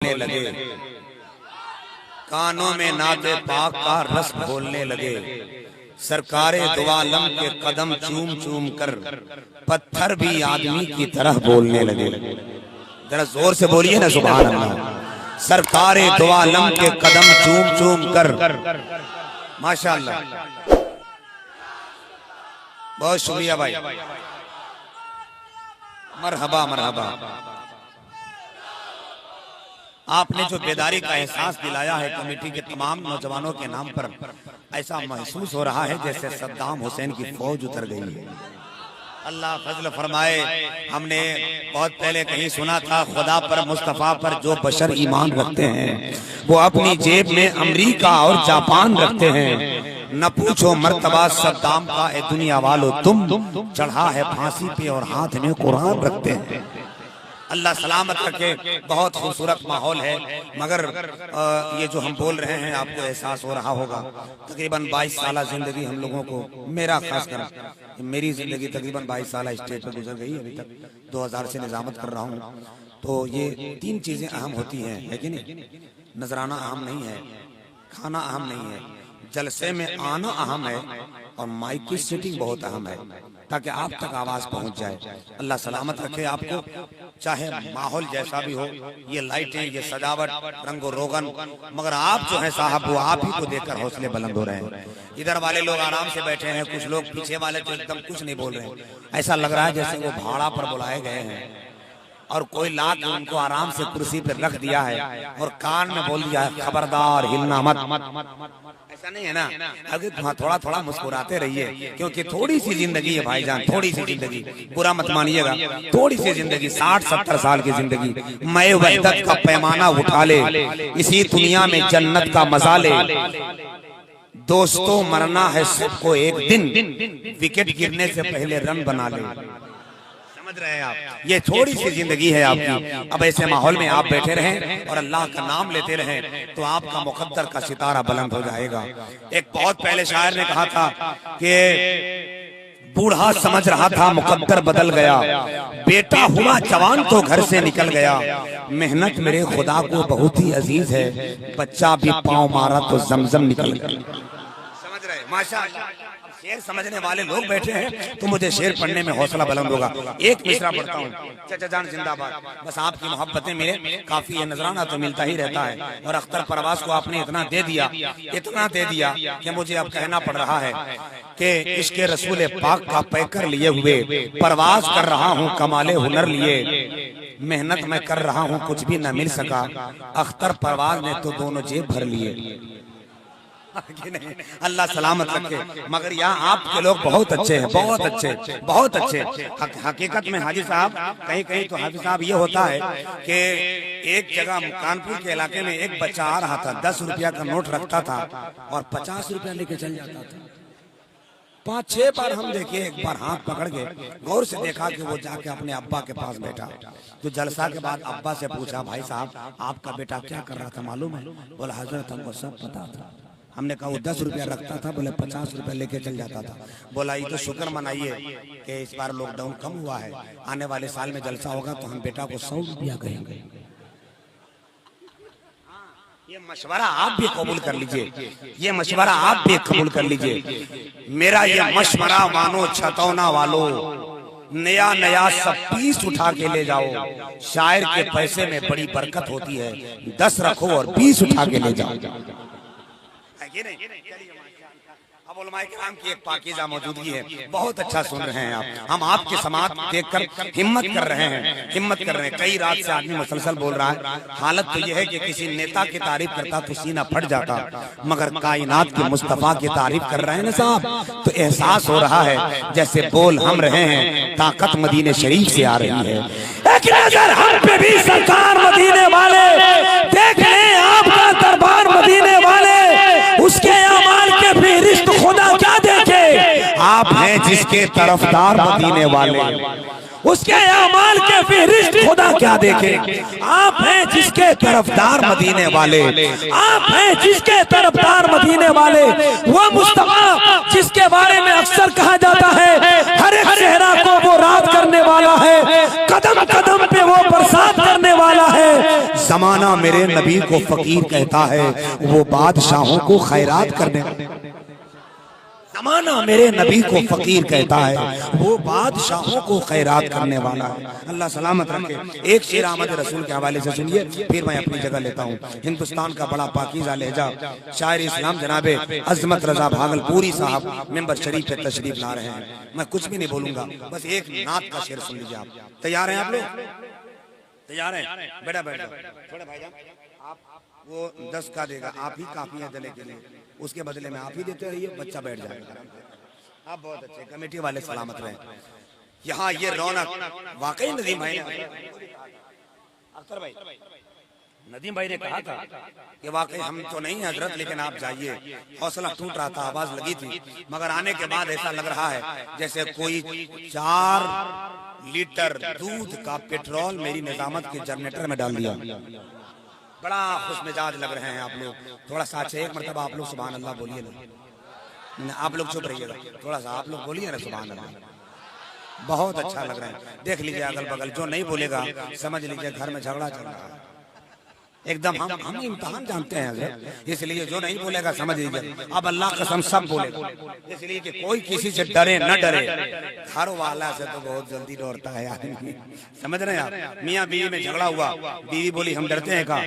बोलने लगे, कानों में नाते पाक का रस घोलने लगे। सरकारे दो आलम के कदम चूम चूम कर पत्थर भी आदमी की तरह बोलने लगे। जरा जोर से बोलिए ना सुभान अल्लाह। सरकारे दो आलम के कदम चूम चूम कर, माशाअल्लाह, बहुत शुक्रिया भाई, मरहबा मरहबा। आपने जो बेदारी का एहसास दिलाया है कमेटी के तमाम नौजवानों के नाम पर, ऐसा महसूस हो रहा है जैसे सद्दाम हुसैन की फौज उतर गई है। अल्लाह फजल फरमाए। हमने बहुत पहले कहीं सुना था, खुदा पर मुस्तफा पर जो बशर ईमान रखते हैं वो अपनी जेब में अमेरिका और जापान रखते हैं। न पूछो मर्तबा सद्दाम का ए दुनिया वालों, तुम चढ़ा है फांसी पे और हाथ में कुरान रखते हैं। अल्लाह सलामत रखे। बहुत खूबसूरत माहौल है, मगर ये जो हम बोल रहे हैं आपको एहसास हो रहा होगा, तकरीबन 22 साल जिंदगी हम लोगों को, मेरा खासकर मेरी जिंदगी तकरीबन 22 साल स्टेज पर गुजर गई। अभी तक 2000 से निजामत कर रहा हूँ। तो ये 3 चीजें अहम होती हैं, है कि नहीं? नजराना अहम नहीं है, खाना अहम नहीं है, जलसे में आना अहम है, और माइक की सेटिंग बहुत अहम है ताकि आप तक आवाज पहुंच जाए। अल्लाह सलामत रखे आपको। चाहे माहौल जैसा भी हो, ये लाइटें, ये सजावट, रंगो रोगन, मगर आप जो है साहब वो आप ही को देखकर हौसले बुलंद हो रहे हैं। इधर वाले लोग आराम से बैठे हैं, कुछ लोग पीछे वाले तो एकदम कुछ नहीं बोल रहे हैं। ऐसा लग रहा है जैसे वो भाड़ा पर बुलाए गए हैं और कोई लाख उनको आराम से कुर्सी पर रख दिया है और कान में बोल दिया है खबरदार हिलना मत। ऐसा नहीं है ना? अगर थोड़ा थोड़ा मुस्कुराते रहिए, क्योंकि थोड़ी सी जिंदगी है भाईजान, थोड़ी सी जिंदगी, बुरा मत मानिएगा, थोड़ी सी जिंदगी, 60-70 साल की जिंदगी। मैं वहदत का पैमाना उठा ले, इसी दुनिया में जन्नत का मजा ले। दोस्तों मरना है सबको एक दिन, विकेट गिरने से पहले रन बना ले। समझ रहे हैं आप? ये थोड़ी सी जिंदगी है आपकी। अब ऐसे माहौल में आप बैठे रहें और अल्लाह का नाम लेते रहें तो आपका मुकद्दर का सितारा बुलंद हो जाएगा। एक बहुत पहले शायर ने कहा था कि बूढ़ा समझ रहा था मुकद्दर बदल गया, बेटा हुआ जवान तो घर से निकल गया। मेहनत मेरे खुदा को बहुत ही अजीज है, बच्चा भी पाँव मारा तो जमजम निकल गया। समझ रहे? माशाअल्लाह। शेर समझने वाले लोग बैठे हैं तो मुझे शेर पढ़ने में हौसला बुलंद होगा। एक मिसरा पढ़ता हूँ। चाचा जान जिंदाबाद। बस आपकी मोहब्बतें मेरे काफी है, नजराना तो मिलता ही रहता है। और अख्तर परवाज को आपने इतना दे दिया कि मुझे अब कहना पड़ रहा है कि इश्क रसूल पाक का पैकर लिए हुए परवाज कर रहा हूँ कमाले हुनर लिए। मेहनत मैं कर रहा हूँ कुछ भी न मिल सका, अख्तर परवाज ने तो दोनों जेब भर लिए। अल्लाह सलामत रखे। मगर यहाँ आपके लोग बहुत अच्छे हैं, बहुत अच्छे, बहुत अच्छे। हकीकत में हाजी साहब, कहीं कहीं तो हाजी साहब ये होता है कि एक जगह कानपुर के इलाके में एक बच्चा आ रहा था, 10 रुपया का नोट रखता था और 50 रुपया लेके चल जाता था। 5-6 बार हम देखे, एक बार हाथ पकड़ के गौर से देखा कि वो जाके अपने अब्बा के पास बैठा। तो जलसा के बाद अब्बा से पूछा, भाई साहब आपका बेटा क्या कर रहा था मालूम है? बोला हजरत हमको सब पता था। हमने कहा वो 10 रुपया रखता था, बोले 50 रुपया लेके चल जाता था। बोला ये तो शुक्र मनाइए कि इस बार लॉकडाउन कम हुआ है, आने वाले साल में जलसा होगा तो हम बेटा को 100 रुपया कहेंगे। ये मशवरा आप भी कबूल कर लीजिए, ये मशवरा आप भी कबूल कर लीजिए। मेरा ये मशवरा मानो छतौना वालों, नया नया सब पीस उठा के ले जाओ। शायर के पैसे में बड़ी बरकत होती है, 10 रखो और 20 उठा के ले जाओ। अब उलमाए किराम की एक पाकीज़ा मौजूदगी है, बहुत अच्छा सुन रहे हैं आप। हम आपके समाज देखकर हिम्मत कर रहे हैं। कई रात से आदमी मुसलसल बोल रहा है। हालत तो यह है कि किसी नेता की तारीफ करता तो सीना फट जाता, मगर कायनात के मुस्तफा की तारीफ कर रहे हैं ना साहब, तो एहसास हो रहा है जैसे बोल हम रहे हैं, ताकत मदीने शरीफ से आ रही है। एक नजर हम पे भी सरकार मदीने वाले देख लें, आपका दरबार मदीने वाले, उसके अमाल के फहरिस्त खुदा क्या देखे। आप हैं जिसके तरफदार मदीने वाले, उसके अमाल के फहरिस्त खुदा क्या देखे। आप हैं जिसके तरफदार मदीने वाले, आप हैं जिसके तरफदार मदीने वाले। वो मुस्तफा जिसके बारे में अक्सर कहा जाता है हर एक चेहरा को वो रात करने वाला है, कदम कदम पे वो बरसात करने वाला है। जमाना मेरे नबी को फकीर कहता है, वो बादशाहों को खैरात करने, जमाना मेरे नबी को फकीर कहता है, वो बादशाहों को खैरात करने वाला है। अल्लाह सलामत रखे। एक शेर अहमद रसूल के हवाले से सुनिए, फिर मैं अपनी जगह लेता हूँ। हिंदुस्तान का बड़ा पाकीज़ा लहजा शायर इस्लाम जनाबे अजमत रजा भागलपुरी साहब मेंबर शरीफ पे तशरीफ ला रहे हैं। मैं कुछ भी नहीं बोलूंगा, बस एक नात का शेर सुन लीजिए। आप तैयार हैं? आप लोग तैयार हैं? बेटा बैठो थोड़ा भाईजान, आप वो 10 का देगा, आप ही काफी है जले के लिए, उसके बदले में आप ही देते रहिए, बच्चा बैठ जाएगा। आप बहुत अच्छे, कमेटी वाले सलामत रहे। यहाँ ये रौनक वाकई नदीम भाई ने, अख्तर भाई, नदीम भाई ने कहा था कि वाकई हम तो नहीं है हजरत, लेकिन आप जाइए। हौसला टूट रहा था, आवाज लगी थी, मगर आने के बाद ऐसा लग रहा है जैसे कोई 4 लीटर दूध का पेट्रोल मेरी निजामत के जनरेटर में डाल दिया। बड़ा खुश मिजाज लग रहे हैं आप लोग। थोड़ा सा अच्छा एक मरतबा आप लोग सुभान अल्लाह बोलिए ना। आप लोग चुप रहिएगा, थोड़ा सा आप लोग बोलिए ना सुभान अल्लाह। बहुत अच्छा लग रहा है। देख लीजिए अगल बगल, जो नहीं बोलेगा समझ लीजिए घर में झगड़ा चल रहा है। एकदम हम इम्तिहान जानते हैं, इसलिए जो नहीं बोलेगा समझ लीजिए अब अल्लाह कसम सब बोलेगा, इसलिए कि कोई किसी से डरे न डरे। घर वाला से तो बहुत जल्दी डरता है आदमी, समझ रहे हैं आप। मियाँ बीवी में झगड़ा हुआ, बीवी बोली हम डरते हैं का,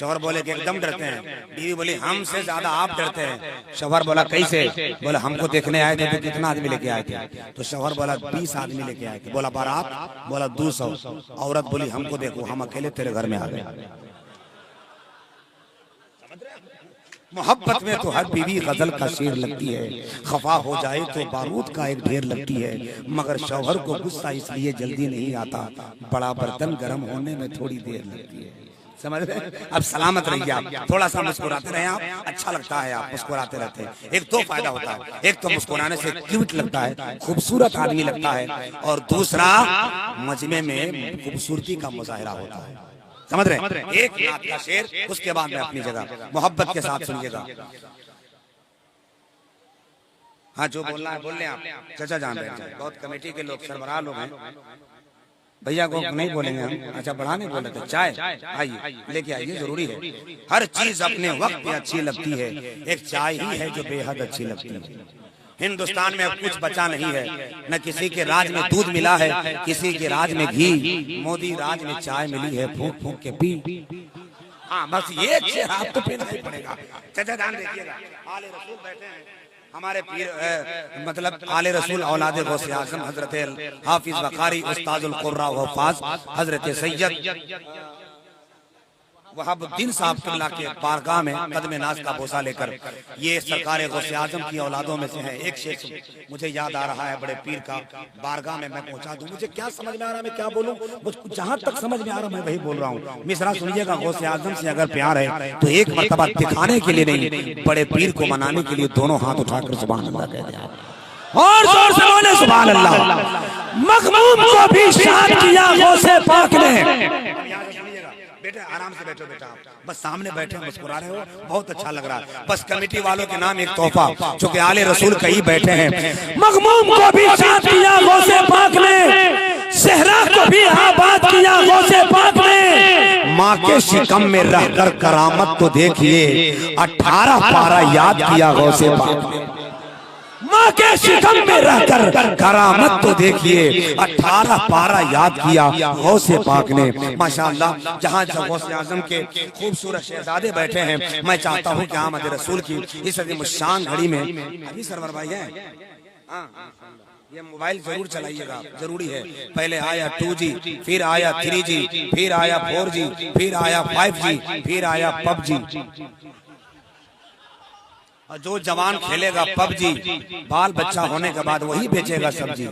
शौहर बोले कि एकदम डरते हैं। बीवी बोली हमसे ज्यादा आप डरते हैं। शौहर बोला कैसे? बोला हमको देखने आए थे तो कितना आदमी लेके आए थे? तो शौहर बोला 20 आदमी लेके आए थे। बोला बारात? बोला 200। औरत बोली हमको देखो, हम अकेले तेरे घर में आ गए। मोहब्बत में तो हर बीवी गजल का शेर लगती है, खफा हो जाए तो बारूद का एक ढेर लगती है, मगर शौहर को गुस्सा इसलिए जल्दी नहीं आता, बड़ा बर्तन गर्म होने में थोड़ी देर लगती है। समझ रहे? अब सलामत रहिए आप, थोड़ा सा मुस्कुराते रहे आप, अच्छा लगता है आप मुस्कुराते रहते हैं। एक दो फायदा होता है, एक तो मुस्कुराने से क्यूट लगता है, खूबसूरत आदमी लगता है, और दूसरा मजमे में खूबसूरती का मुजाहिरा होता है। समझ रहे? एक नात का शेर, उसके बाद में अपनी जगह मोहब्बत के साथ सुनिएगा। हाँ जो बोलना है बोल लें आप, चाचा जान रहे हैं, बहुत कमेटी के लोग सरबराह लोग हैं, भैया को नहीं बोलेंगे हम। अच्छा बढ़ाने बोल रहे थे, चाय आइए लेके आइए, जरूरी है। हर चीज अपने वक्त पे अच्छी लगती है, एक चाय ही है जो बेहद अच्छी लगती है। हिंदुस्तान में अब कुछ बचा नहीं है, न किसी के राज में दूध मिला है, किसी के राज में घी, मोदी राज में चाय मिली है, फूंक फूंक के पी। हाँ बस ये हाथ तो पीना ही पड़ेगा। चाचा ध्यान देखिएगा, आले रसूल बैठे हैं, हमारे पीर मतलब आले रसूल औलादे गौसे आज़म हजरत हाफिज बखारी उस्ताजुल कुर्रा व हफ़ाज़ हजरत सैयद वहाबुद्दीन साहब किबला के बारगाह में कदम नाज का बोसा लेकर ये सरकार गौसे आजम की औलादों में से है। एक शेख मुझे याद आ रहा है, बड़े पीर का बारगाह में मैं पहुंचा दूं, मुझे क्या समझ में आ रहा, मैं क्या बोलूं, मुझको जहां तक समझ में आ रहा मैं वही बोल रहा हूं। मिसरा सुनिएगा, गौसे आजम से अगर प्यार है तो एक मर्तबा दिखाने के लिए नहीं, बड़े पीर को मनाने के लिए दोनों हाथ उठाकर सुभान अल्लाह कहते हैं, और जोर से बोले सुभान अल्लाह। मखमूम को भी शाद किया गौसे पाक ने। बेटा आराम से बैठो बेटा, बस सामने बैठे मुस्कुरा रहे हो, बहुत अच्छा लग रहा है। बस कमेटी वालों के नाम एक तोहफा, चूंकि आले रसूल कहीं बैठे हैं। मखमूम को भी शाद किया गौसे पाक ने, सहरा को भी आबाद किया गौसे पाक ने। माँ के शिकम में रहकर करामत तो देखिए, 18 पारा याद किया गौसे पाक ने। माँ के शिकम में रहकर करामत तो देखिए, 18 पारा याद किया गौसे पाक ने। माशाअल्लाह, जहाँ गौसे आजम के खूबसूरत शहजादे बैठे हैं, मैं चाहता हूँ कि आमद रसूल की इस शान घड़ी में अभी सरवर भाई है, ये मोबाइल जरूर चलाइएगा, जरूरी है। पहले आया 2G, फिर आया 3G, फिर आया 4G, फिर आया 5G, फिर आया PUBG। और जो जवान खेलेगा PUBG, बाल बच्चा होने के बाद वही बेचेगा सब्जी,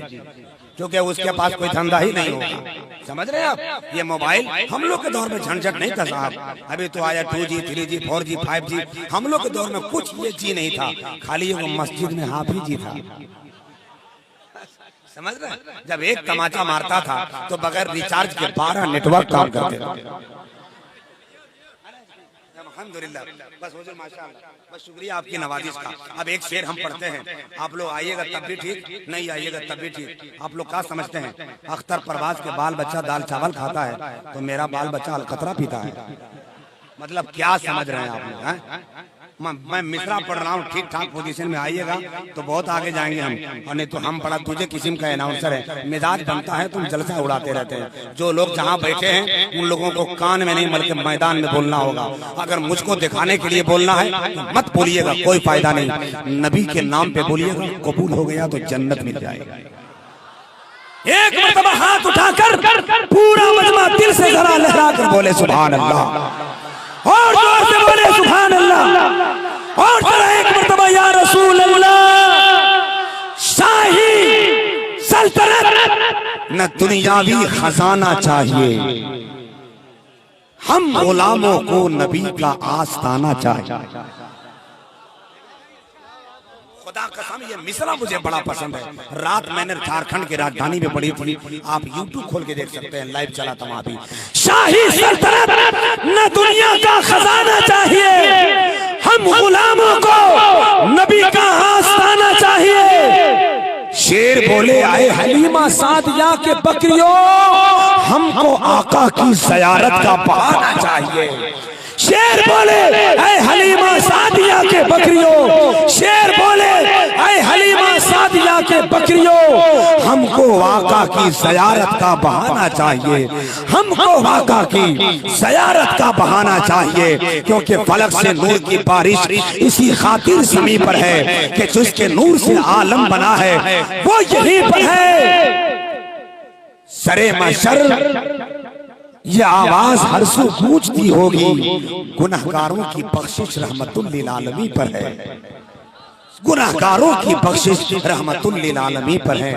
क्योंकि उसके पास कोई धंधा ही नहीं होगा। समझ रहे हैं आप? ये मोबाइल हम लोग के दौर में झंझट नहीं था साहब, अभी तो आया 2G, 3G, 4G, 5G। हम लोग के दौर में कुछ ये जी नहीं था, खाली वो मस्जिद में हाफिज जी था। समझ रहे हैं? जब एक तमाचा मारता था तो बगैर रिचार्ज के 12 नेटवर्क काम करते थे। अल्हम्दुलिल्लाह। बस हुजूर माशाअल्लाह, बस शुक्रिया आपकी नवाजिश का। अब एक शेर हम पढ़ते हैं, आप लोग आइएगा तब भी ठीक, नहीं आइएगा तब भी ठीक। आप लोग क्या समझते हैं, अख्तर परवाज के बाल बच्चा दाल चावल खाता है तो मेरा बाल बच्चा अलकतरा पीता है? मतलब क्या समझ रहे हैं आप लोग? हैं? मैं मिसरा पढ़ रहा हूँ, ठीक ठाक पोजीशन में आइएगा तो बहुत आगे जाएंगे हम, और नहीं तो हम बड़ा तुझे किस्म का अनाउंसर है, मिजाज बनता है, तुम जलसा उड़ाते रहते हैं। जो लोग जहाँ बैठे हैं उन लोगों को कान में नहीं बल्कि मैदान में बोलना होगा। अगर मुझको दिखाने के लिए बोलना है तो मत बोलिएगा, कोई फायदा नहीं। नबी के नाम पे बोलिएगा, कबूल हो गया तो जन्नत मिल जाएगा। एक मरतबा हाथ उठाकर पूरा मजमा दिल से जरा लहरा कर बोले सुभान अल्लाह, और जोर से बोले सुभान अल्लाह, और जरा एक मरतबा या रसूल अल्लाह। शाही सल्तनत न दुनियावी खजाना चाहिए, हम गुलामों को नबी का आस्ताना चाहिए। खुदा कसम ये मिसरा मुझे बड़ा पसंद है। रात मैंने झारखंड की राजधानी में पढ़ी थी, आप यूट्यूब खोल के देख सकते हैं, लाइव चला था वहां भी। शाही सल्तनत न दुनिया का खजाना चाहिए, हम गुलामों को नबी का आस्ताना चाहिए। शेर बोले आए हलीमा सादिया के बकरियों, हमको आका की ज़ियारत का बहाना चाहिए। शेर बोले ऐ हलीमा सादिया के बकरियों, शेर बोले ऐ हलीमा सादिया के बकरियों, हमको आका की ज़ियारत का बहाना चाहिए, हमको आका की ज़ियारत का बहाना चाहिए। क्योंकि फलक से नूर की बारिश इसी खातिर ज़मीं पर है कि जिसके नूर से आलम बना है वो यहीं पर है। सरे महशर ये आवाज हर सू गूंजती होगी, गुनहगारों की बख्शिश रहमतुल लिल आलमीन पर है, गुनहगारों की बख्शिश रहमतुल लिल आलमीन पर है।